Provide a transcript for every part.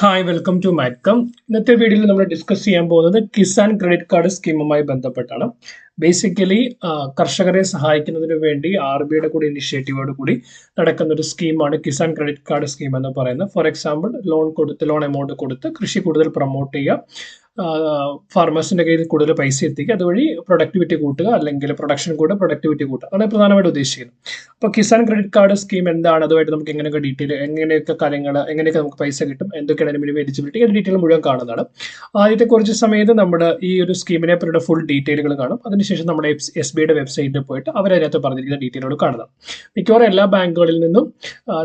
Hi welcome to മാറ്റ്കം. ഇന്നത്തെ വീഡിയോയിൽ നമ്മൾ ഡിസ്കസ് ചെയ്യാൻ പോകുന്നത് കിസാൻ ക്രെഡിറ്റ് കാർഡ് സ്കീമുമായി ബന്ധപ്പെട്ടാണ്. ബേസിക്കലി കർഷകരെ സഹായിക്കുന്നതിന് വേണ്ടി RBIയുടെ കൂടി ഇനിഷ്യേറ്റീവോട് കൂടി നടക്കുന്ന ഒരു സ്കീമാണ് കിസാൻ ക്രെഡിറ്റ് കാർഡ് സ്കീം എന്ന് പറയുന്നത്. ഫോർ എക്സാമ്പിൾ ലോൺ എമൗണ്ട് കൊടുത്ത് കൃഷി കൂടുതൽ പ്രൊമോട്ട് ചെയ്യുക, ഫാർമേഴ്സിന്റെ കയ്യിൽ കൂടുതൽ പൈസ എത്തിക്കുക, അതുവഴി പ്രൊഡക്ടിവിറ്റി കൂട്ടുക, അല്ലെങ്കിൽ പ്രൊഡക്ഷൻ കൂട്ടുക, പ്രൊഡക്ടിവിറ്റി കൂട്ടുക, അതാണ് പ്രധാനമായിട്ട് ഉദ്ദേശിക്കുന്നത്. അപ്പോൾ കിസാൻ ക്രെഡിറ്റ് കാർഡ് സ്കീം എന്താണ്, അതുമായിട്ട് നമുക്ക് എങ്ങനെയൊക്കെ ഡീറ്റെയിൽ, എങ്ങനെയൊക്കെ കാര്യങ്ങൾ, എങ്ങനെയൊക്കെ നമുക്ക് പൈസ കിട്ടും, എന്തൊക്കെയാണ് മിനിമം എലിജിബിലിറ്റി, അതിന്റെ ഡീറ്റെയിൽ മുഴുവൻ കാണുന്നതാണ്. ആദ്യത്തെ കുറച്ച് സമയത്ത് നമ്മുടെ ഈ ഒരു സ്കീമിനെ പറ്റിയുള്ള ഫുൾ ഡീറ്റെയിലുകൾ കാണും. അതിനുശേഷം നമ്മുടെ SBIയുടെ വെബ്സൈറ്റിൽ പോയിട്ട് അവരതിനകത്ത് പറഞ്ഞിരിക്കുന്ന ഡീറ്റെയിലുകൾ കാണുന്നതാണ്. മിക്കവാറും എല്ലാ ബാങ്കുകളിൽ നിന്നും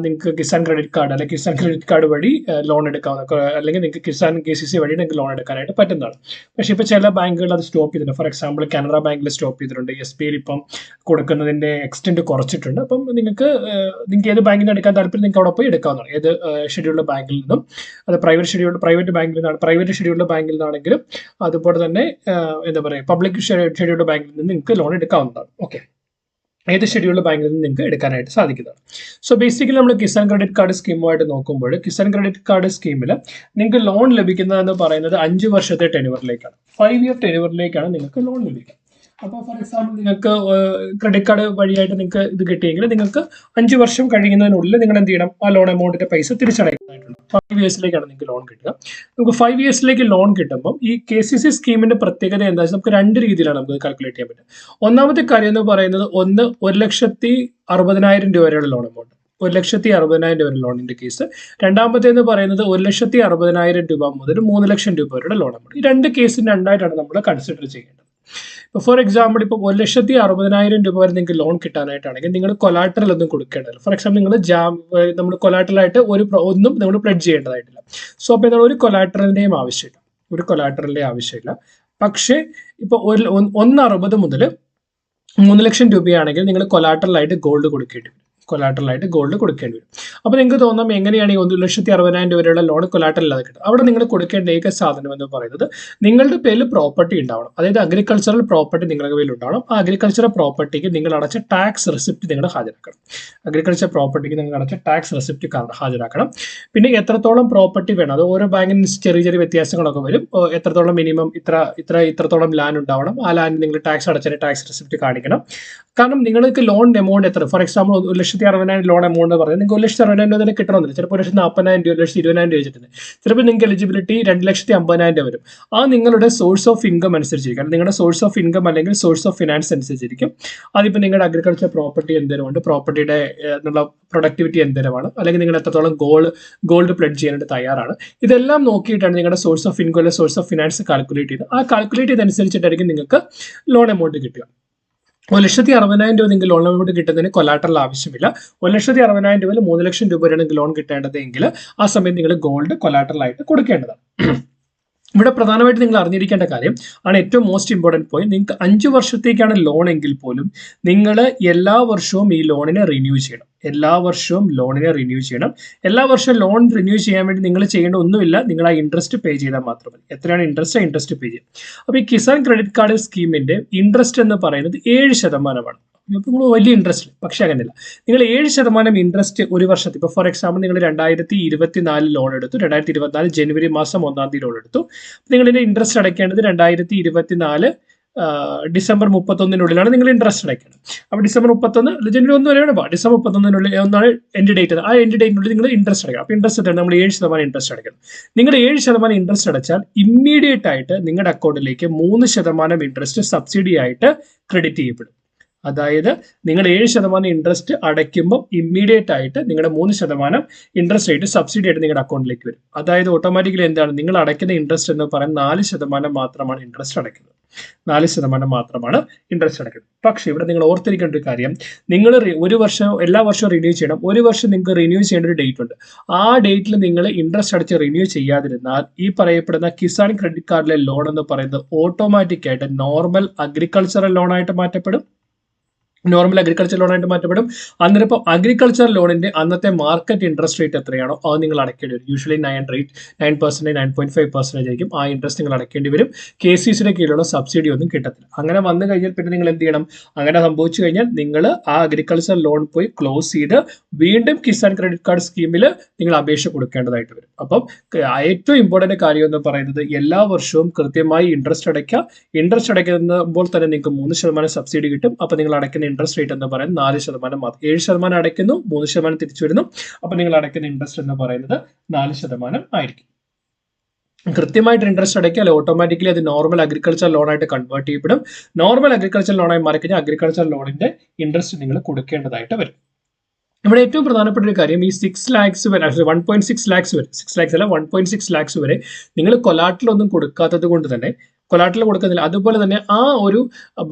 നിങ്ങൾക്ക് കിസാൻ ക്രെഡിറ്റ് കാർഡ് അല്ലെങ്കിൽ കിസാൻ ക്രെഡിറ്റ് കാർഡ് വഴി ലോൺ എടുക്കാവുന്ന, അല്ലെങ്കിൽ നിങ്ങൾക്ക് കിസാൻ KCC വഴി നിങ്ങൾക്ക് ലോൺ എടുക്കാനായിട്ട് പറ്റുന്നതാണ്. പക്ഷേ ഇപ്പോൾ ചില ബാങ്കുകൾ അത് സ്റ്റോപ്പ് ചെയ്തിട്ടുണ്ട്. ഫോർ എക്സാമ്പിൾ കാനറ ബാങ്കിൽ സ്റ്റോപ്പ് ചെയ്തിട്ടുണ്ട്. SBIയിൽ ഇപ്പം കൊടുക്കുന്നതിന്റെ എക്സ്റ്റെന്റ് കുറച്ചിട്ടുണ്ട്. അപ്പം നിങ്ങൾക്ക് ഏത് ബാങ്കിൽ നിന്ന് എടുക്കാൻ താല്പര്യം നിങ്ങൾക്ക് അവിടെ പോയി എടുക്കാവുന്നതാണ്. ഏത് ഷെഡ്യൂൾഡ് ബാങ്കിൽ നിന്നും, അത് പ്രൈവറ്റ് ബാങ്കിൽ നിന്നാണ്, പ്രൈവറ്റ് ഷെഡ്യൂൾഡ് ബാങ്കിൽ നിന്നാണെങ്കിലും, അതുപോലെ തന്നെ എന്താ പറയുക, പബ്ലിക് ഷെഡ്യൂൾഡ് ബാങ്കിൽ നിന്ന് നിങ്ങൾക്ക് ലോൺ എടുക്കാവുന്നതാണ്. ഓക്കെ, ഏത് ഷെഡ്യൂൾഡ് ബാങ്കിൽ നിന്ന് നിങ്ങൾക്ക് എടുക്കാനായിട്ട് സാധിക്കുന്നതാണ്. സോ ബേസിക്കലി നമ്മൾ കിസാൻ ക്രെഡിറ്റ് കാർഡ് സ്കീമുമായിട്ട് നോക്കുമ്പോൾ, കിസാൻ ക്രെഡിറ്റ് കാർഡ് സ്കീമിൽ നിങ്ങൾക്ക് ലോൺ ലഭിക്കുന്നതെന്ന് പറയുന്നത് 5 വർഷത്തെ ടെന്യൂറിലേക്കാണ്. 5 ഇയർ ടെന്യൂറിലേക്കാണ് നിങ്ങൾക്ക് ലോൺ ലഭിക്കുക. അപ്പോൾ ഫോർ എക്സാമ്പിൾ നിങ്ങൾക്ക് ക്രെഡിറ്റ് കാർഡ് വഴിയായിട്ട് നിങ്ങൾക്ക് ഇത് കിട്ടിയെങ്കിൽ നിങ്ങൾക്ക് 5 വർഷം കഴിയുന്നതിനുള്ളിൽ നിങ്ങൾ എന്ത് ചെയ്യണം, ആ ലോൺ എമൗണ്ടിന്റെ പൈസ തിരിച്ചടയ്ക്കാനായിട്ടുണ്ട്. 5 ഇയേഴ്സിലേക്കാണ് നിങ്ങൾക്ക് ലോൺ കിട്ടുക. നമുക്ക് 5 ഇയേഴ്സിലേക്ക് ലോൺ കിട്ടുമ്പോൾ ഈ KCC സ്കീമിന്റെ പ്രത്യേകത എന്താ വെച്ചാൽ നമുക്ക് 2 രീതിയിലാണ് നമുക്ക് കാൽക്കുലേറ്റ് ചെയ്യാൻ പറ്റുക. ഒന്നാമത്തെ കാര്യം എന്ന് പറയുന്നത്, 1,60,000 രൂപ വരെയുള്ള ലോൺ എമൗണ്ട്, 1,60,000 വരെ ലോണിന്റെ കേസ്. രണ്ടാമത്തേന്ന് പറയുന്നത് 1,60,000 രൂപ മുതൽ 3 ലക്ഷം രൂപ വരെയുള്ള ലോൺ എമൗണ്ട്. ഈ 2 കേസിന് രണ്ടായിട്ടാണ് നമ്മൾ കൺസിഡർ ചെയ്യേണ്ടത്. ഇപ്പോൾ ഫോർ എക്സാമ്പിൾ ഇപ്പോൾ 1,60,000 രൂപ വരെ നിങ്ങൾക്ക് ലോൺ കിട്ടാനായിട്ടാണെങ്കിൽ നിങ്ങൾ കൊലാട്രൽ ഒന്നും കൊടുക്കേണ്ടതില്ല. ഫോർ എക്സാമ്പിൾ നിങ്ങൾ നമ്മൾ കൊലാട്രലായിട്ട് ഒന്നും നമ്മൾ പ്ലെഡ്ജ് ചെയ്യേണ്ടതായിട്ടില്ല. സോ അപ്പോൾ എന്താണ്, ഒരു കൊലാട്രലിന്റെയും ആവശ്യമില്ല. പക്ഷേ ഇപ്പോൾ 1,60 മുതൽ 3 ലക്ഷം രൂപയാണെങ്കിൽ നിങ്ങൾ കൊലാട്രലായിട്ട് ഗോൾഡ് കൊടുക്കേണ്ടി വരും. അപ്പോൾ നിങ്ങൾക്ക് തോന്നാം, എങ്ങനെയാണ് ഈ 1,60,000 വരെയുള്ള ലോൺ കൊലാട്രൽ ഇല്ലാതെ കിട്ടും? അവിടെ നിങ്ങൾ കൊടുക്കേണ്ട ഏക സാധനം എന്ന് പറയുന്നത്, നിങ്ങളുടെ പേരിൽ പ്രോപ്പർട്ടി ഉണ്ടാവണം. അതായത് അഗ്രികൾച്ചറൽ പ്രോപ്പർട്ടി നിങ്ങളുടെ പേരിൽ ഉണ്ടാവണം. ആ അഗ്രികൾച്ചറൽ പ്രോപ്പർട്ടിക്ക് നിങ്ങൾ അടച്ച ടാക്സ് റെസിപ്റ്റ് നിങ്ങൾ ഹാജരാക്കണം. പിന്നെ എത്രത്തോളം പ്രോപ്പർട്ടി വേണം, അത് ഓരോ ബാങ്കിന് ചെറിയ ചെറിയ വ്യത്യാസങ്ങളൊക്കെ വരും. എത്രത്തോളം മിനിമം ഇത്രത്തോളം ലാൻഡ് ഉണ്ടാവണം. ആ ലാൻഡ് നിങ്ങൾ ടാക്സ് അടച്ചതിന് ടാക്സ് റെസിപ്റ്റ് കാണിക്കണം. കാരണം നിങ്ങൾക്ക് ലോൺ എമൗണ്ട് എത്ര, ഫോർ എക്സാമ്പിൾ 1,60,000 ലോൺ എമൗണ്ട് പറഞ്ഞാൽ നിങ്ങൾക്ക് 1,60,000 തന്നെ കിട്ടണമെന്നില്ല. ചിലപ്പോൾ 1,40,000 രൂപ, 1,20,000 രൂപ വെച്ചിട്ടുണ്ട്. ചിലപ്പോൾ നിങ്ങൾക്ക് എലിജിബിലിറ്റി 2,50,000 വരും. ആ നിങ്ങളുടെ സോഴ്സ് ഓഫ് ഇൻകം അനുസരിച്ചിരിക്കും. നിങ്ങളുടെ സോഴ്സ് ഓഫ് ഇൻകം അല്ലെങ്കിൽ സോഴ്സ് ഓഫ് ഫിനാൻസ് അനുസരിച്ചിരിക്കും. അതിപ്പോൾ നിങ്ങളുടെ അഗ്രികൾച്ചർ പ്രോപ്പർട്ടി എന്തരമുണ്ട്, പ്രോപ്പർട്ടിയുടെ പ്രൊഡക്ടിവിറ്റി എന്തരമാണ്, അല്ലെങ്കിൽ നിങ്ങൾ എത്രത്തോളം ഗോൾഡ് പ്ലെഡ്ജ് ചെയ്യാനായിട്ട് തയ്യാറാണ്, ഇതെല്ലാം നോക്കിയിട്ടാണ് നിങ്ങളുടെ സോഴ്സ് ഓഫ് ഇൻകം അല്ലെങ്കിൽ സോഴ്സ് ഓഫ് ഫിനാൻസ് കാൽക്കുലേറ്റ് ചെയ്ത്, ആ കാൽക്കുലേറ്റ് ചെയ്തനുസരിച്ചിട്ടായിരിക്കും നിങ്ങൾക്ക് ലോൺ എമൗണ്ട് കിട്ടുക. 1,60,000 രൂപ നിങ്ങൾക്ക് ലോൺ എമൗണ്ട് കിട്ടുന്നതിന് കൊലാട്രൽ ആവശ്യമില്ല. 1,60,000 രൂപയിൽ 3 ലക്ഷം രൂപ വരെയാണ് ലോൺ കിട്ടേണ്ടതെങ്കിൽ ആ സമയത്ത് നിങ്ങൾ ഗോൾഡ് കൊലാട്രൽ ആയിട്ട് കൊടുക്കേണ്ടതാണ്. ഇവിടെ പ്രധാനമായിട്ട് നിങ്ങൾ അറിഞ്ഞിരിക്കേണ്ട കാര്യം ആണ് ഏറ്റവും മോസ്റ്റ് ഇമ്പോർട്ടൻറ്റ് പോയിന്റ്. നിങ്ങൾക്ക് 5 വർഷത്തേക്കാണ് ലോൺ എങ്കിൽ പോലും നിങ്ങൾ എല്ലാ വർഷവും ഈ ലോണിനെ റിന്യൂ ചെയ്യണം. എല്ലാ വർഷവും ലോൺ റിന്യൂ ചെയ്യാൻ വേണ്ടി നിങ്ങൾ ചെയ്യേണ്ട ഒന്നുമില്ല. നിങ്ങൾ ആ ഇൻട്രസ്റ്റ് പേ ചെയ്താൽ മാത്രം മതി. എത്രയാണ് ഇൻട്രസ്റ്റ് പേ ചെയ്യും. അപ്പോൾ ഈ കിസാൻ ക്രെഡിറ്റ് കാർഡ് സ്കീമിന്റെ ഇൻട്രസ്റ്റ് എന്ന് പറയുന്നത് 7%. നിങ്ങൾ വലിയ ഇൻട്രസ്റ്റ്, പക്ഷെ അങ്ങനെയല്ല. നിങ്ങൾ 7% ഇൻട്രസ്റ്റ് ഒരു വർഷത്തിൽ, ഇപ്പോൾ ഫോർ എക്സാമ്പിൾ നിങ്ങൾ 2024 ലോൺ എടുത്തു, 2024 ജനുവരി മാസം 1-ാം തീയതി ലോൺ എടുത്തു. നിങ്ങളിന്റെ ഇൻട്രസ്റ്റ് അടയ്ക്കേണ്ടത് 2024 ഡിസംബർ 31-നുള്ളിലാണ് നിങ്ങൾ ഇൻട്രസ്റ്റ് അടയ്ക്കേണ്ടത്. അപ്പോൾ ഡിസംബർ 31, ജനുവരി 1 വരെയാണ്. ഡിസംബർ 31-നുള്ളിൽ ഒന്നാണ് എൻഡ് ഡേറ്റ്. ആ എൻഡ് ഡേറ്റിനുള്ളിൽ നിങ്ങൾ ഇൻട്രസ്റ്റ് അടയ്ക്കണം. അപ്പോൾ ഇൻട്രസ്റ്റ് നമ്മൾ 7% ഇൻട്രസ്റ്റ് അടയ്ക്കണം. നിങ്ങൾ 7% ഇൻട്രസ്റ്റ് അടച്ചാൽ ഇമ്മീഡിയറ്റ് ആയിട്ട് നിങ്ങളുടെ അക്കൗണ്ടിലേക്ക് 3% ഇൻട്രസ്റ്റ് സബ്സിഡി ആയിട്ട് ക്രെഡിറ്റ് ചെയ്യപ്പെടും. അതായത് നിങ്ങൾ 7% ഇൻട്രസ്റ്റ് അടയ്ക്കുമ്പോൾ ഇമ്മീഡിയറ്റ് ആയിട്ട് നിങ്ങളുടെ 3% ഇൻട്രസ്റ്റ് റേറ്റ് സബ്സിഡി ആയിട്ട് നിങ്ങളുടെ അക്കൗണ്ടിലേക്ക് വരും. അതായത് ഓട്ടോമാറ്റിക്കലി എന്താണ്, നിങ്ങൾ അടയ്ക്കുന്ന ഇൻട്രസ്റ്റ് എന്ന് പറയുന്നത് 4% മാത്രമാണ് ഇൻട്രസ്റ്റ് അടയ്ക്കുന്നത്. 4% മാത്രമാണ് ഇൻട്രസ്റ്റ് അടയ്ക്കുന്നത്. പക്ഷേ ഇവിടെ നിങ്ങൾ ഓർത്തിരിക്കേണ്ട ഒരു കാര്യം, നിങ്ങൾ എല്ലാ വർഷവും റിന്യൂ ചെയ്യണം. ഒരു വർഷം നിങ്ങൾക്ക് റിന്യൂ ചെയ്യേണ്ട ഒരു ഡേറ്റ് ഉണ്ട്. ആ ഡേറ്റിൽ നിങ്ങൾ ഇൻട്രസ്റ്റ് അടച്ച് റിന്യൂ ചെയ്യാതിരുന്നാൽ ഈ പറയപ്പെടുന്ന കിസാൻ ക്രെഡിറ്റ് കാർഡിലെ ലോൺ എന്ന് പറയുന്നത് ഓട്ടോമാറ്റിക് ആയിട്ട് നോർമൽ അഗ്രികൾച്ചറൽ ലോൺ ആയിട്ട് മാറ്റപ്പെടും. Normal agriculture ലോണായിട്ട് മാറ്റപ്പെടും. അന്നേരം ഇപ്പോൾ അഗ്രികൾച്ചർ ലോണിന്റെ അന്നത്തെ മാർക്കറ്റ് ഇൻട്രസ്റ്റ് റേറ്റ് എത്രയാണോ അത് നിങ്ങൾ അടയ്ക്കേണ്ടി വരും. യൂഷ്വലി 9%, 9.5% ആയിരിക്കും ആ ഇൻട്രസ്റ്റ് നിങ്ങൾ അടയ്ക്കേണ്ടി വരും. KCCയുടെ കീഴിലുള്ള സബ്സിഡി ഒന്നും കിട്ടത്തില്ല. അങ്ങനെ വന്നു കഴിഞ്ഞാൽ പിന്നെ നിങ്ങൾ എന്ത് ചെയ്യണം? അങ്ങനെ സംഭവിച്ചു കഴിഞ്ഞാൽ നിങ്ങൾ ആ അഗ്രികൾച്ചർ ലോൺ പോയി ക്ലോസ് ചെയ്ത് വീണ്ടും കിസാൻ ക്രെഡിറ്റ് കാർഡ് സ്കീമിൽ നിങ്ങൾ അപേക്ഷ കൊടുക്കേണ്ടതായിട്ട് വരും. അപ്പം ഏറ്റവും ഇമ്പോർട്ടന്റ് കാര്യം എന്ന് പറയുന്നത് എല്ലാ വർഷവും കൃത്യമായി ഇൻട്രസ്റ്റ് അടയ്ക്കുക. ഇൻട്രസ്റ്റ് അടയ്ക്കുമ്പോൾ തന്നെ നിങ്ങൾക്ക് 3% സബ്സിഡി കിട്ടും. അപ്പൊ നിങ്ങൾ അടയ്ക്കുന്ന ഇൻട്രസ്റ്റ് റേറ്റ് എന്ന് പറയുന്നത് 4% മാത്രം. 7% അടയ്ക്കുന്നു, 3% തിരിച്ചു വരുന്നു. അപ്പൊ നിങ്ങൾ അടയ്ക്കുന്ന ഇൻട്രസ്റ്റ് എന്ന് പറയുന്നത് 4% ആയിരിക്കും. കൃത്യമായിട്ട് ഇൻട്രസ്റ്റ് അടയ്ക്കാൽ ഓട്ടോമാറ്റിക്കലി അത് നോർമൽ അഗ്രികൾച്ചർ ലോണായിട്ട് കൺവേർട്ട് ചെയ്യപ്പെടും. നോർമൽ അഗ്രികൾച്ചർ ലോണായി മാറിക്കഴിഞ്ഞാൽ അഗ്രികൾച്ചർ ലോണിന്റെ ഇൻട്രസ്റ്റ് നിങ്ങൾ കൊടുക്കേണ്ടതായിട്ട് വരും. ഇവിടെ ഏറ്റവും പ്രധാനപ്പെട്ട ഒരു കാര്യം ഈ 6 lakhs വരെ 1.6 lakhs വരെ 6 lakhs അല്ല 1.6 lakhs വരെ നിങ്ങൾ കൊലാറ്ററൽ ഒന്നും കൊടുക്കാത്തത് കൊണ്ട് തന്നെ കൊലാറ്ററൽ കൊടുക്കുന്നില്ല. അതുപോലെ തന്നെ ആ ഒരു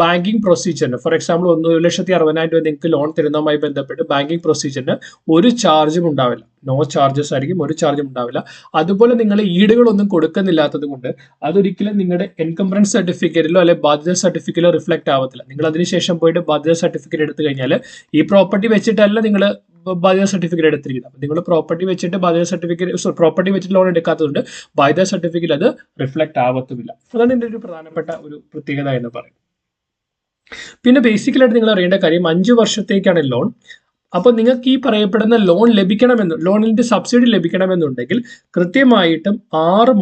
ബാങ്കിങ് പ്രൊസീജിയറിന് ഫോർ എക്സാമ്പിൾ 1,60,000 രൂപ നിങ്ങൾക്ക് ലോൺ തരുന്നതുമായി ബന്ധപ്പെട്ട് ബാങ്കിങ് പ്രൊസീജിയറിന് ഒരു ചാർജും ഉണ്ടാവില്ല. നോ ചാർജസ് ആയിരിക്കും, ഒരു ചാർജും ഉണ്ടാവില്ല. അതുപോലെ നിങ്ങൾ ഈടുകളൊന്നും കൊടുക്കുന്നില്ലാത്തത് കൊണ്ട് അതൊരിക്കലും നിങ്ങളുടെ എൻകംബ്രൻസ് സർട്ടിഫിക്കറ്റിലോ അല്ലെങ്കിൽ ബാധ്യത സർട്ടിഫിക്കറ്റിലോ റിഫ്ലക്ട് ആവത്തില്ല. നിങ്ങൾ അതിനുശേഷം പോയിട്ട് ബാധ്യത സർട്ടിഫിക്കറ്റ് എടുത്തു കഴിഞ്ഞാൽ ഈ പ്രോപ്പർട്ടി വെച്ചിട്ടല്ല നിങ്ങൾ ബാധ്യത സർട്ടിഫിക്കറ്റ് എടുത്തിരിക്കുന്നത്. അപ്പോൾ നിങ്ങൾ പ്രോപ്പർട്ടി വെച്ചിട്ട് പ്രോപ്പർട്ടി വെച്ചിട്ട് ലോൺ എടുക്കാത്തതുകൊണ്ട് ബാധ്യത സർട്ടിഫിക്കറ്റ് അത് റിഫ്ലക്ട് ആവത്തുമില്ല. അതാണ് ഇതിന്റെ ഒരു പ്രധാനപ്പെട്ട ഒരു പ്രത്യേകത എന്ന് പറയും. പിന്നെ ബേസിക്കലായിട്ട് നിങ്ങൾ അറിയേണ്ട കാര്യം 5 വർഷത്തേക്കാണ് ലോൺ. അപ്പോൾ നിങ്ങൾക്ക് ഈ പറയപ്പെടുന്ന ലോൺ ലോണിന്റെ സബ്സിഡി ലഭിക്കണമെന്നുണ്ടെങ്കിൽ കൃത്യമായിട്ടും 6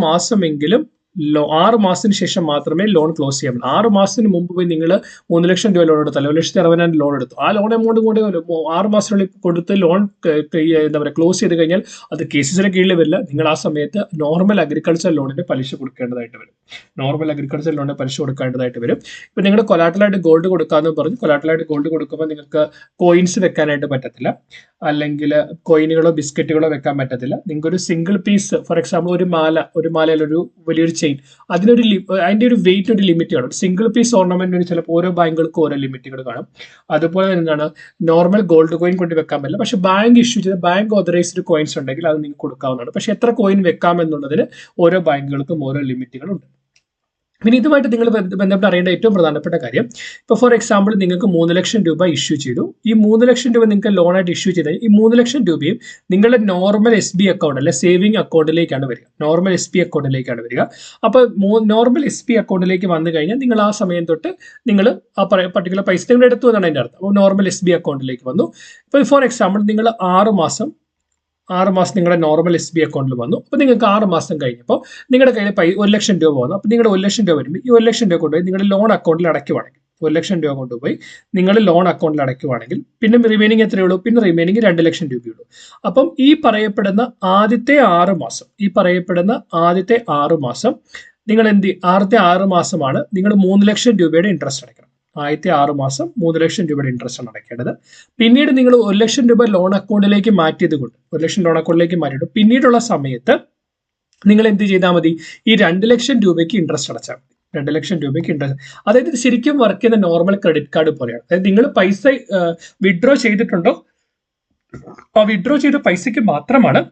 മാസമെങ്കിലും 6 മാസത്തിന് ശേഷം മാത്രമേ ലോൺ ക്ലോസ് ചെയ്യാൻ പറ്റൂ. 6 മാസത്തിന് മുമ്പ് പോയി നിങ്ങൾ 3 ലക്ഷം രൂപ ലോൺ എടുത്തല്ലോ, 1,60,000 ലോൺ എടുത്തു. ആ ലോൺ എമൗണ്ട് കൂടി 6 മാസത്തിനുള്ളിൽ കൊടുത്ത് ലോൺ എന്താ പറയുക ക്ലോസ് ചെയ്ത് കഴിഞ്ഞാൽ അത് KCCയുടെ കീഴിൽ വരില്ല. നിങ്ങൾ ആ സമയത്ത് നോർമൽ അഗ്രികൾച്ചർ ലോണിന്റെ പലിശ കൊടുക്കേണ്ടതായിട്ട് വരും. ഇപ്പൊ നിങ്ങൾ കൊലാറ്ററലായിട്ട് ഗോൾഡ് കൊടുക്കാന്ന് പറഞ്ഞു. കൊലാറ്ററലായിട്ട് ഗോൾഡ് കൊടുക്കുമ്പോൾ നിങ്ങൾക്ക് കോയിൻസ് വെക്കാനായിട്ട് പറ്റത്തില്ല, അല്ലെങ്കിൽ കോയിനുകളോ ബിസ്ക്കറ്റുകളോ വെക്കാൻ പറ്റത്തില്ല. നിങ്ങൾക്ക് ഒരു സിംഗിൾ പീസ് ഫോർ എക്സാമ്പിൾ ഒരു മാലയിൽ ഒരു വലിയൊരു ചെയിൻ അതിന്റെ ഒരു വെയിറ്റ് ഒരു ലിമിറ്റ് കാണും. സിംഗിൾ പീസ് ഓർണമെന്റ് ചിലപ്പോൾ ഓരോ ബാങ്കുകൾക്കും ഓരോ ലിമിറ്റുകൾ കാണും. അതുപോലെ തന്നെയാണ് നോർമൽ ഗോൾഡ് കോയിൻ കൊണ്ട് വെക്കാൻ പറ്റില്ല. പക്ഷെ ബാങ്ക് ഇഷ്യൂ ചെയ്ത ബാങ്ക് ഓതറൈസ്ഡ് കോയിൻസ് ഉണ്ടെങ്കിൽ അത് നിങ്ങൾക്ക് കൊടുക്കാവുന്നതാണ്. പക്ഷെ എത്ര കോയിൻ വെക്കാം എന്നുള്ളതിന് ഓരോ ബാങ്കുകൾക്കും ഓരോ ലിമിറ്റുകളുണ്ട്. പിന്നെ ഇതുമായിട്ട് നിങ്ങൾ ബന്ധപ്പെട്ട് അറിയേണ്ട ഏറ്റവും പ്രധാനപ്പെട്ട കാര്യം, ഇപ്പോൾ ഫോർ എക്സാമ്പിൾ നിങ്ങൾക്ക് 3 ലക്ഷം രൂപ ഇഷ്യൂ ചെയ്തു. ഈ 3 ലക്ഷം രൂപ നിങ്ങൾക്ക് ലോണായിട്ട് ഇഷ്യൂ ചെയ്താൽ ഈ 3 ലക്ഷം രൂപയും നിങ്ങളുടെ നോർമൽ SB അക്കൗണ്ട് അല്ലെ സേവിംഗ് അക്കൗണ്ടിലേക്കാണ് വരിക. അപ്പോൾ നോർമൽ SB അക്കൗണ്ടിലേക്ക് വന്നു കഴിഞ്ഞാൽ നിങ്ങൾ ആ സമയം തൊട്ട് നിങ്ങൾ ആ പർട്ടിക്കുലർ പൈസ നിങ്ങൾ എടുത്തു എന്നാണ് അതിൻ്റെ അർത്ഥം. അപ്പോൾ നോർമൽ SB അക്കൗണ്ടിലേക്ക് വന്നു. ഇപ്പോൾ ഫോർ എക്സാമ്പിൾ നിങ്ങൾ 6 മാസം നിങ്ങളുടെ നോർമൽ SB അക്കൗണ്ടിൽ വന്നു. അപ്പോൾ നിങ്ങൾക്ക് 6 മാസം കഴിഞ്ഞപ്പോൾ നിങ്ങളുടെ കയ്യിൽ 1 ലക്ഷം രൂപ വന്നു. അപ്പോൾ നിങ്ങളുടെ 1 ലക്ഷം രൂപ വരുമ്പോൾ ഈ 1 ലക്ഷം രൂപ കൊണ്ടുപോയി നിങ്ങളുടെ ലോൺ അക്കൗണ്ടിൽ അടയ്ക്കുവാണെങ്കിൽ 1 ലക്ഷം രൂപ കൊണ്ടുപോയി നിങ്ങൾ ലോൺ അക്കൗണ്ടിൽ അടയ്ക്കുവാണെങ്കിൽ പിന്നെ റിമൈനിങ് എത്രയേ ഉള്ളൂ? പിന്നെ റിമൈനിങ് 2 ലക്ഷം രൂപയുള്ളൂ. അപ്പം ഈ പറയപ്പെടുന്ന ആദ്യത്തെ 6 മാസം നിങ്ങൾ ആദ്യത്തെ 6 മാസമാണ് നിങ്ങൾ 3 ലക്ഷം രൂപയുടെ ഇൻട്രസ്റ്റ് അടയ്ക്കണം. ആദ്യത്തെ 6 മാസം 3 ലക്ഷം രൂപയുടെ ഇൻട്രസ്റ്റ് ആണ് അടയ്ക്കേണ്ടത്. പിന്നീട് നിങ്ങൾ 1 ലക്ഷം രൂപ ലോൺ അക്കൗണ്ടിലേക്ക് മാറ്റിയത് കൊണ്ട് 1 ലക്ഷം ലോൺ അക്കൗണ്ടിലേക്ക് മാറ്റിയിട്ട് പിന്നീടുള്ള സമയത്ത് നിങ്ങൾ എന്ത് ചെയ്താൽ മതി? ഈ 2 ലക്ഷം രൂപയ്ക്ക് ഇൻട്രസ്റ്റ് അടച്ചാൽ മതി. 2 ലക്ഷം രൂപയ്ക്ക് ഇൻട്രസ്റ്റ്, അതായത് ഇത് ശരിക്കും വർക്ക് ചെയ്യുന്ന നോർമൽ ക്രെഡിറ്റ് കാർഡ് പോലെയാണ്. അതായത് നിങ്ങൾ പൈസ വിഡ്രോ ചെയ്തിട്ടുണ്ടോ, ആ വിഡ്രോ ചെയ്ത പൈസയ്ക്ക് മാത്രമാണ്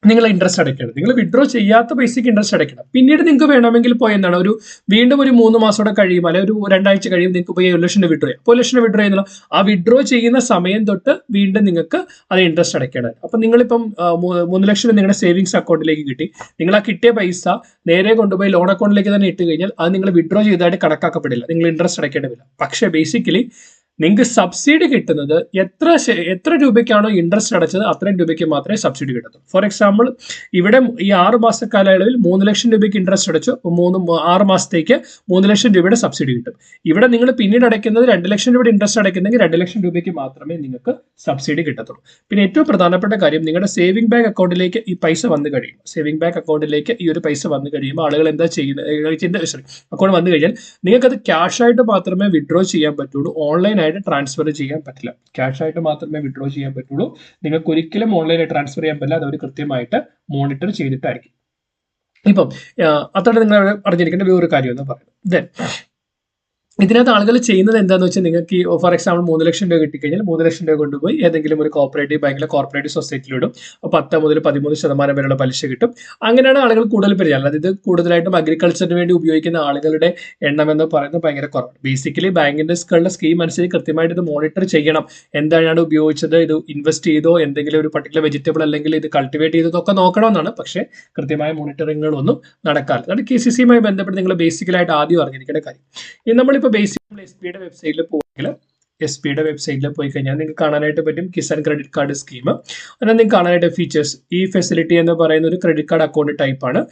നിങ്ങൾ ഇൻട്രസ്റ്റ് അടയ്ക്കണം. നിങ്ങൾ വിഡ്രോ ചെയ്യാത്ത പൈസയ്ക്ക് ഇൻട്രസ്റ്റ് അടയ്ക്കണം. പിന്നീട് നിങ്ങൾക്ക് വേണമെങ്കിൽ പോയി വീണ്ടും ഒരു 3 മാസത്തോടെ കഴിയുമ്പോൾ അല്ലെങ്കിൽ ഒരു 2 ആഴ്ച കഴിയുമ്പോൾ നിങ്ങൾക്ക് പോയി 1 ലക്ഷം വിഡ്രോ ചെയ്യാം. 1 ലക്ഷം വിഡ്രോ ചെയ്യുന്നല്ലോ, ആ വിഡ്രോ ചെയ്യുന്ന സമയം തൊട്ട് വീണ്ടും നിങ്ങൾക്ക് അത് ഇൻട്രസ്റ്റ് അടയ്ക്കേണ്ടത്. അപ്പം നിങ്ങളിപ്പം 3 ലക്ഷം നിങ്ങളുടെ സേവിങ്സ് അക്കൗണ്ടിലേക്ക് കിട്ടി. നിങ്ങൾ ആ കിട്ടിയ പൈസ നേരെ കൊണ്ടുപോയി ലോൺ അക്കൗണ്ടിലേക്ക് തന്നെ ഇട്ട് കഴിഞ്ഞാൽ അത് നിങ്ങൾ വിഡ്രോ ചെയ്തതായിട്ട് കണക്കാക്കപ്പെടില്ല, നിങ്ങൾ ഇൻട്രസ്റ്റ് അടയ്ക്കേണ്ടി വരില്ല. പക്ഷേ ബേസിക്കലി നിങ്ങൾക്ക് സബ്സിഡി കിട്ടുന്നത് എത്ര രൂപയ്ക്കാണോ ഇൻട്രസ്റ്റ് അടച്ചത് അത്രയും രൂപയ്ക്ക് മാത്രമേ സബ്സിഡി കിട്ടത്തുള്ളൂ. ഫോർ എക്സാമ്പിൾ ഇവിടെ ഈ 6 മാസ കാലയളവിൽ 3 ലക്ഷം രൂപയ്ക്ക് ഇൻട്രസ്റ്റ് അടച്ചു, 6 മാസത്തേക്ക് 3 ലക്ഷം രൂപയുടെ സബ്സിഡി കിട്ടും. ഇവിടെ നിങ്ങൾ പിന്നീട് അടയ്ക്കുന്നത് 2 ലക്ഷം രൂപയുടെ ഇൻട്രസ്റ്റ് അടയ്ക്കുന്നെങ്കിൽ 2 ലക്ഷം രൂപയ്ക്ക് മാത്രമേ നിങ്ങൾക്ക് സബ്സിഡി കിട്ടത്തുള്ളൂ. പിന്നെ ഏറ്റവും പ്രധാനപ്പെട്ട കാര്യം, നിങ്ങളുടെ സേവിംഗ് ബാങ്ക് അക്കൗണ്ടിലേക്ക് ഈ പൈസ വന്നു കഴിയും. സേവിംഗ് ബാങ്ക് അക്കൗണ്ടിലേക്ക് ഈ ഒരു പൈസ വന്നു കഴിയുമ്പോൾ ആളുകൾ എന്താ ചെയ്യുന്നത്, അക്കൗണ്ട് വന്നു കഴിഞ്ഞാൽ നിങ്ങൾക്ക് അത് ക്യാഷ് ആയിട്ട് മാത്രമേ വിഡ്രോ ചെയ്യാൻ പറ്റുള്ളൂ, ഓൺലൈൻ ട്രാൻസ്ഫർ ചെയ്യാൻ പറ്റില്ല. ക്യാഷ് ആയിട്ട് മാത്രമേ വിഡ്രോ ചെയ്യാൻ പറ്റുള്ളൂ. നിങ്ങൾക്ക് ഒരിക്കലും ഓൺലൈനായി ട്രാൻസ്ഫർ ചെയ്യാൻ പറ്റില്ല. അത് അവർ കൃത്യമായിട്ട് മോണിറ്റർ ചെയ്തിട്ടായിരിക്കും. ഇപ്പം അതാണ് നിങ്ങൾ അറിഞ്ഞിരിക്കേണ്ട വേറൊരു കാര്യം എന്ന് പറയുന്നത്. ദെൻ ഇതിനകത്ത് ആളുകൾ ചെയ്യുന്നത് എന്താണെന്ന് വെച്ചാൽ നിങ്ങൾക്ക് ഫോർ എക്സാമ്പിൾ 3 ലക്ഷം രൂപ കിട്ടിക്കഴിഞ്ഞാൽ 3 ലക്ഷം രൂപ കൊണ്ടുപോയി ഏതെങ്കിലും ഒരു കോപ്പറേറ്റീവ് ബാങ്കിലെ കോർപ്പറേറ്റീവ് സൊസൈറ്റിയിൽ ഇടും. 10 മുതൽ 13% വരെയുള്ള പലിശ കിട്ടും. അങ്ങനെയാണ് ആളുകൾ കൂടുതൽ പരിചയം. അല്ലാതെ ഇത് കൂടുതലായിട്ടും അഗ്രികൾച്ചറിന് വേണ്ടി ഉപയോഗിക്കുന്ന ആളുകളുടെ എണ്ണം എന്ന് പറയുന്നത് ഭയങ്കര കുറവാണ്. ബേസിക്കലി ബാങ്കിന്റെ സ്കീം അനുസരിച്ച് കൃത്യമായിട്ട് ഇത് മോണിറ്റർ ചെയ്യണം. എന്താണ് ഉപയോഗിച്ചത്, ഇത് ഇൻവെസ്റ്റ് ചെയ്തോ, എന്തെങ്കിലും ഒരു പർട്ടിക്കുലർ വെജിറ്റബിൾ അല്ലെങ്കിൽ ഇത് കൾട്ടിവേറ്റ് ചെയ്തതൊക്കെ നോക്കണമെന്നാണ്. പക്ഷേ കൃത്യമായ മോണിറ്ററിങ്ങുകളൊന്നും നടക്കാറില്ല. അതാണ് KCC-യുമായി ബന്ധപ്പെട്ട് നിങ്ങൾ ബേസിക്കലായിട്ട് ആദ്യം അറിഞ്ഞിരിക്കേണ്ട കാര്യം. ഇത് നമ്മളിപ്പോൾ ബേസിക്കലി എസ്.ബിയുടെ വെബ്സൈറ്റിൽ പോയെങ്കിൽ എസ്.ബിയുടെ വെബ്സൈറ്റിൽ പോയി കഴിഞ്ഞാൽ നിങ്ങൾക്ക് കാണാനായിട്ട് പറ്റും കിസാൻ ക്രെഡിറ്റ് കാർഡ് സ്കീം. അതിന് നിങ്ങൾക്ക് കാണാനായിട്ട് ഫീച്ചേഴ്സ്, ഈ ഫെസിലിറ്റി എന്ന് പറയുന്ന ഒരു ക്രെഡിറ്റ് കാർഡ് അക്കൗണ്ട് ടൈപ്പാണ്.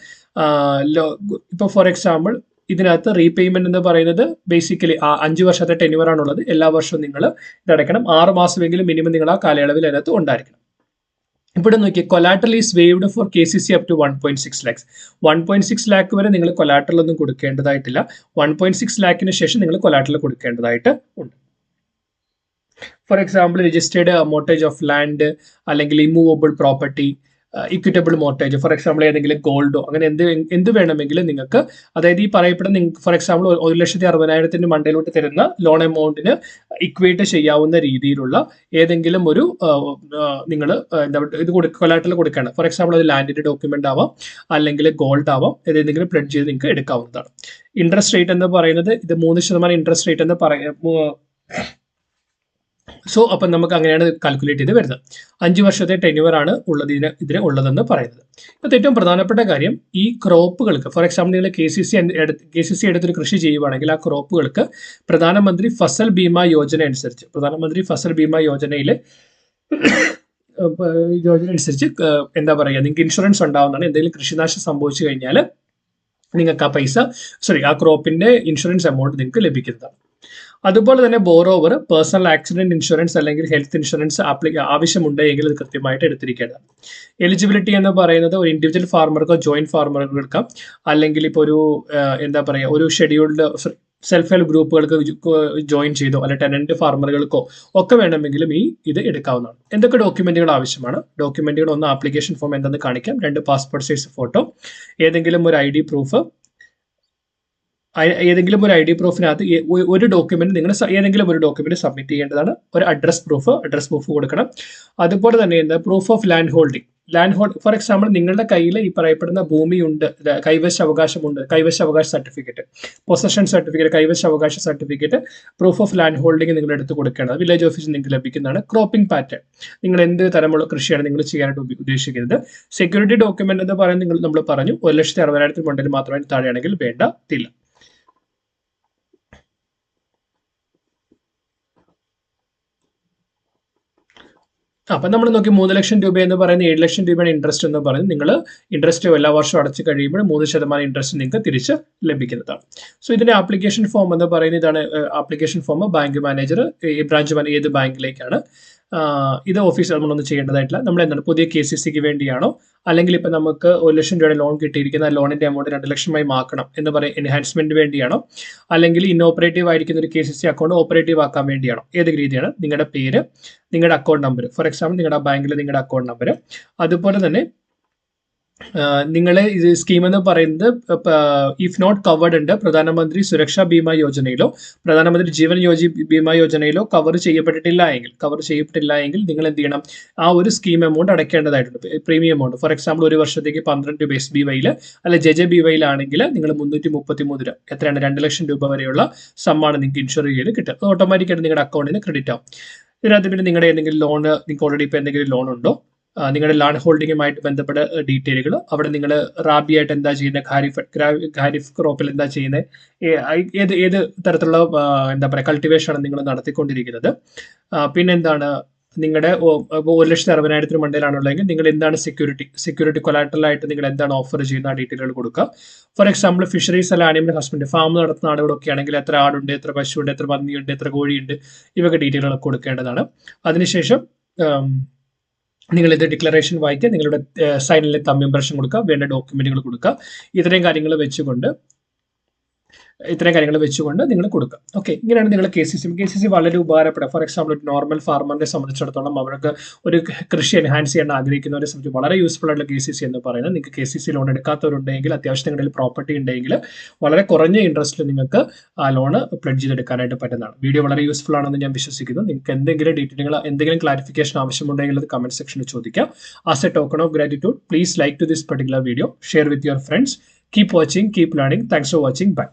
ഇപ്പോൾ ഫോർ എക്സാമ്പിൾ ഇതിനകത്ത് റീപേയ്മെന്റ് എന്ന് പറയുന്നത് ബേസിക്കലി 5 വർഷത്തെ ടെന്യൂർ ആണുള്ളത്. എല്ലാ വർഷവും നിങ്ങൾ ഇതടയ്ക്കണം. 6 മാസമെങ്കിലും മിനിമം നിങ്ങൾ ആ കാലയളവിൽ അതിനകത്ത് ഉണ്ടായിരിക്കണം. ഇവിടെ നോക്കി collateral is waived for KCC up to 1.6 lakhs. 1.6 lakh വരെ നിങ്ങൾ കൊലാട്രൽ ഒന്നും കൊടുക്കേണ്ടതായിട്ടില്ല. 1.6 ലാക്കിന് ശേഷം നിങ്ങൾ കൊലാട്രൽ കൊടുക്കേണ്ടതായിട്ട് ഉണ്ട്. For example registered mortgage of land, അല്ലെങ്കിൽ immovable property, equitable mortgage, for example ഏതെങ്കിലും ഗോൾഡോ, അങ്ങനെ എന്ത് വേണമെങ്കിലും നിങ്ങൾക്ക്, അതായത് ഈ പറയപ്പെടുന്ന ഫോർ എക്സാമ്പിൾ 1,60,000 മണ്ടയിലോട്ട് തരുന്ന ലോൺ എമൗണ്ടിന് ഇക്വേറ്റ് ചെയ്യാവുന്ന രീതിയിലുള്ള ഏതെങ്കിലും ഒരു നിങ്ങൾ ഇത് കൊലാട്രൽ കൊടുക്കണം. ഫോർ എക്സാമ്പിൾ അത് ലാൻഡിന്റെ ഡോക്യുമെന്റ് ആവാം, അല്ലെങ്കിൽ ഗോൾഡ് ആവാം, ഏതെങ്കിലും പ്ലെഡ്ജ് ചെയ്ത് നിങ്ങൾക്ക് എടുക്കാവുന്നതാണ്. ഇൻട്രസ്റ്റ് റേറ്റ് എന്ന് പറയുന്നത് ഇത് 3% ഇൻട്രസ്റ്റ് റേറ്റ് എന്ന് അപ്പം നമുക്ക് അങ്ങനെയാണ് കാൽക്കുലേറ്റ് ചെയ്ത് വരുന്നത്. 5 വർഷത്തെ ടെന്യൂർ ആണ് ഇതിന് ഉള്ളതെന്ന് പറയുന്നത്. ഇപ്പോഴത്തെ ഏറ്റവും പ്രധാനപ്പെട്ട കാര്യം, ഈ ക്രോപ്പുകൾക്ക് ഫോർ എക്സാമ്പിൾ നിങ്ങൾ KCC എടുത്തൊരു കൃഷി ചെയ്യുവാണെങ്കിൽ ആ ക്രോപ്പുകൾക്ക് പ്രധാനമന്ത്രി ഫസൽ ബീമ യോജന അനുസരിച്ച്, പ്രധാനമന്ത്രി ഫസൽ ബീമ യോജന അനുസരിച്ച് എന്താ പറയുക, നിങ്ങൾക്ക് ഇൻഷുറൻസ് ഉണ്ടാവുന്നതാണ്. എന്തെങ്കിലും കൃഷിനാശം സംഭവിച്ചു കഴിഞ്ഞാൽ നിങ്ങൾക്ക് ആ ക്രോപ്പിന്റെ ഇൻഷുറൻസ് എമൗണ്ട് നിങ്ങൾക്ക് ലഭിക്കുന്നതാണ്. അതുപോലെ തന്നെ ബോറോവർ പേഴ്സണൽ ആക്സിഡന്റ് ഇൻഷുറൻസ് അല്ലെങ്കിൽ ഹെൽത്ത് ഇൻഷുറൻസ് ആവശ്യമുണ്ടെങ്കിൽ അത് കൃത്യമായിട്ട് എടുത്തിരിക്കേണ്ടതാണ്. എലിജിബിലിറ്റി എന്ന് പറയുന്നത് ഒരു ഇൻഡിവിജ്വൽ ഫാർമർക്കോ ജോയിന്റ് ഫാർമർക്കോ എടുക്കാം, അല്ലെങ്കിൽ ഇപ്പോൾ ഒരു എന്താ പറയുക ഒരു ഷെഡ്യൂൾഡ് സെൽഫ് ഹെൽപ്പ് ഗ്രൂപ്പുകൾക്ക് ജോയിൻ ചെയ്തോ, അല്ലെങ്കിൽ ടെനന്റ് ഫാർമറുകൾക്കോ ഒക്കെ വേണമെങ്കിലും ഇത് എടുക്കാവുന്നതാണ്. എന്തൊക്കെ ഡോക്യുമെന്റുകൾ ആവശ്യമാണ്? ഡോക്യുമെന്റുകൾ: 1 ആപ്ലിക്കേഷൻ ഫോം എന്തെന്ന് കാണിക്കാം, 2 പാസ്പോർട്ട് സൈസ് ഫോട്ടോ, ഏതെങ്കിലും ഒരു ID പ്രൂഫ്, ഏതെങ്കിലും ഒരു ID പ്രൂഫിനകത്ത് ഒരു ഡോക്യുമെന്റ് നിങ്ങൾ ഏതെങ്കിലും ഒരു ഡോക്യുമെന്റ് സബ്മിറ്റ് ചെയ്യേണ്ടതാണ്. ഒരു അഡ്രസ് പ്രൂഫ് കൊടുക്കണം. അതുപോലെ തന്നെ proof of land holding. For example നിങ്ങളുടെ കയ്യിൽ ഈ പറയപ്പെടുന്ന ഭൂമിയുണ്ട്, കൈവശാവകാശ സർട്ടിഫിക്കറ്റ്, പൊസഷൻ സർട്ടിഫിക്കറ്റ്, കൈവശാവകാശ certificate, proof of land holding നിങ്ങൾ എടുത്ത് കൊടുക്കേണ്ടത് വില്ലേജ് ഓഫീസിൽ നിങ്ങൾക്ക് ലഭിക്കുന്നതാണ്. ക്രോപ്പിംഗ് പാറ്റേൺ, നിങ്ങൾ എന്ത് തരമുള്ള കൃഷിയാണ് നിങ്ങൾ ചെയ്യാനായിട്ട് ഉദ്ദേശിക്കുന്നത്. സെക്യൂരിറ്റി ഡോക്യുമെന്റ് എന്ന് പറയുന്നത് നമ്മൾ പറഞ്ഞു 1,60,000 മണ്ടയിൽ മാത്രമേ താഴെയാണെങ്കിൽ വേണ്ടതില്ല. അപ്പം നമ്മൾ നോക്കി 3 ലക്ഷം രൂപ എന്ന് പറയുന്നത് 7 ലക്ഷം രൂപയാണ് ഇൻട്രസ്റ്റ് എന്ന് പറയുന്നത്. നിങ്ങൾ ഇൻട്രസ്റ്റ് എല്ലാ വർഷവും അടച്ചു കഴിയുമ്പോൾ 3% ഇൻട്രസ്റ്റ് നിങ്ങൾക്ക് തിരിച്ച് ലഭിക്കുന്നതാണ്. സോ ഇതിന്റെ ആപ്ലിക്കേഷൻ ഫോം എന്ന് പറയുന്നത് ഇതാണ്. Application form bank manager branch ഏത് ബാങ്കിലേക്കാണ് ഇത് ഓഫീസ് നമ്മളൊന്നും ചെയ്യേണ്ടതായിട്ടില്ല. നമ്മൾ എന്താണ് പുതിയ KCCക്ക് വേണ്ടിയാണോ, അല്ലെങ്കിൽ ഇപ്പം നമുക്ക് 1 ലക്ഷം രൂപയുടെ ലോൺ കിട്ടിയിരിക്കുന്ന ലോണിന്റെ എമൗണ്ട് 2 ലക്ഷമായി മാക്കണം എന്ന് പറയും എൻഹാൻസ്മെന്റ് വേണ്ടിയാണോ, അല്ലെങ്കിൽ ഇന്നോപ്പറേറ്റീവ് ആയിരിക്കുന്ന ഒരു KCC അക്കൗണ്ട് ഓപ്പറേറ്റീവ് ആക്കാൻ വേണ്ടിയാണോ, ഏത് രീതിയാണ്? നിങ്ങളുടെ പേര്, നിങ്ങളുടെ അക്കൗണ്ട് നമ്പർ, ഫോർ എക്സാമ്പിൾ നിങ്ങളുടെ ബാങ്കിൽ നിങ്ങളുടെ അക്കൗണ്ട് നമ്പർ, അതുപോലെ തന്നെ നിങ്ങളെ ഇത് സ്കീം എന്ന് പറയുന്നത് ഇഫ് നോട്ട് കവേർഡ് ഉണ്ട് പ്രധാനമന്ത്രി സുരക്ഷാ ബീമ യോജനയിലോ പ്രധാനമന്ത്രി ജീവൻ ബീമ യോജനയിലോ കവർ ചെയ്യപ്പെട്ടിട്ടില്ല എങ്കിൽ നിങ്ങൾ എന്ത് ചെയ്യണം? ആ ഒരു സ്കീം എമൗണ്ട് അടയ്ക്കേണ്ടതായിട്ടുണ്ട്, പ്രീമിയം എമൗണ്ട്. ഫോർ എക്സാമ്പിൾ 1 വർഷത്തേക്ക് 12 രൂപ SBYയിൽ അല്ലെ JJBYയിൽ ആണെങ്കിൽ നിങ്ങൾ 333 രൂപ, എത്രയാണ് 2 ലക്ഷം രൂപ വരെയുള്ള സമ്മാണ് നിങ്ങൾക്ക് ഇൻഷുർ ചെയ്ത് കിട്ടുക. ഓട്ടോമാറ്റിക്കായിട്ട് നിങ്ങളുടെ അക്കൗണ്ടിന് ക്രെഡിറ്റ് ആവും. ഇതിനകത്ത് പിന്നെ നിങ്ങളുടെ എന്തെങ്കിലും ലോൺ, നിങ്ങൾക്ക് ഓൾറെഡി ഇപ്പോൾ എന്തെങ്കിലും ലോൺ ഉണ്ടോ, നിങ്ങളുടെ ലാൻഡ് ഹോൾഡിങ്ങുമായിട്ട് ബന്ധപ്പെട്ട ഡീറ്റെയിലുകൾ, അവിടെ നിങ്ങൾ റാബിയായിട്ട് എന്താ ചെയ്യുന്നത്, ഖാരിഫ് ക്രോപ്പിൽ എന്താ ചെയ്യുന്നത്, ഏത് തരത്തിലുള്ള എന്താ പറയുക കൾട്ടിവേഷനാണ് നിങ്ങൾ നടത്തിക്കൊണ്ടിരിക്കുന്നത്, പിന്നെന്താണ് നിങ്ങളുടെ 1,60,000 മണ്ടയിലാണുള്ളതെങ്കിൽ നിങ്ങൾ എന്താണ് സെക്യൂരിറ്റി കൊലാറ്ററലായിട്ട് നിങ്ങൾ എന്താണ് ഓഫർ ചെയ്യുന്ന ആ ഡീറ്റെയിലുകൾ കൊടുക്കുക. ഫോർ എക്സാമ്പിൾ ഫിഷറീസ് അല്ല ആനിമൽ ഹസ്ബൻഡ്, ഫാം നടത്തുന്ന ആളുകളൊക്കെ ആണെങ്കിൽ എത്ര ആടുണ്ട്, എത്ര പശുവുണ്ട്, എത്ര പന്നിയുണ്ട്, എത്ര കോഴിയുണ്ട്, ഇവയൊക്കെ ഡീറ്റെയിലുകളൊക്കെ കൊടുക്കേണ്ടതാണ്. അതിനുശേഷം നിങ്ങൾ ഇത് ഡിക്ലറേഷൻ വായിക്കുക, നിങ്ങളുടെ സൈനിലെ തമ്പ് ഇംപ്രഷൻ കൊടുക്കുക, വേണ്ട ഡോക്യുമെന്റുകൾ കൊടുക്കുക. ഇത്രയും കാര്യങ്ങൾ വെച്ചുകൊണ്ട് ഇത്രയും കാര്യങ്ങൾ വെച്ചുകൊണ്ട് നിങ്ങൾ കൊടുക്കുക. ഓക്കെ, ഇങ്ങനെയാണ് നിങ്ങൾ KCC വളരെ ഉപകാരപ്പെടുക. ഫോർ എക്സാമ്പിൾ ഒരു നോർമൽ ഫാർമറിനെ സംബന്ധിച്ചിടത്തോളം അവർക്ക് ഒരു കൃഷി എൻഹാൻസ് ചെയ്യാൻ ആഗ്രഹിക്കുന്നവരെ സംബന്ധിച്ച് വളരെ യൂസ്ഫുൾ ആയിട്ടുള്ള KCC എന്ന് പറയുന്നത്. നിങ്ങൾക്ക് KCC ലോൺ എടുക്കാത്തവരുണ്ടെങ്കിൽ, അത്യാവശ്യം നിങ്ങളുടെ പ്രോപ്പർട്ടി ഉണ്ടെങ്കിൽ വളരെ കുറഞ്ഞ ഇൻട്രസ്റ്റിൽ നിങ്ങൾക്ക് ആ ലോൺ പ്ലെഡ്ജ് ചെയ്തെടുക്കാനായിട്ട് പറ്റുന്നതാണ്. വീഡിയോ വളരെ യൂസ്ഫുൾ ആണെന്ന് ഞാൻ വിശ്വസിക്കുന്നു. നിങ്ങൾക്ക് എന്തെങ്കിലും ഡീറ്റെയിലുകൾ, എന്തെങ്കിലും ക്ലാരിഫിക്കേഷൻ ആവശ്യമുണ്ടെങ്കിൽ അത് കമന്റ് സെക്ഷനിൽ ചോദിക്കാം. As A token of gratitude, please like to this particular video, share with your friends. Keep watching, keep learning. Thanks for watching. Bye.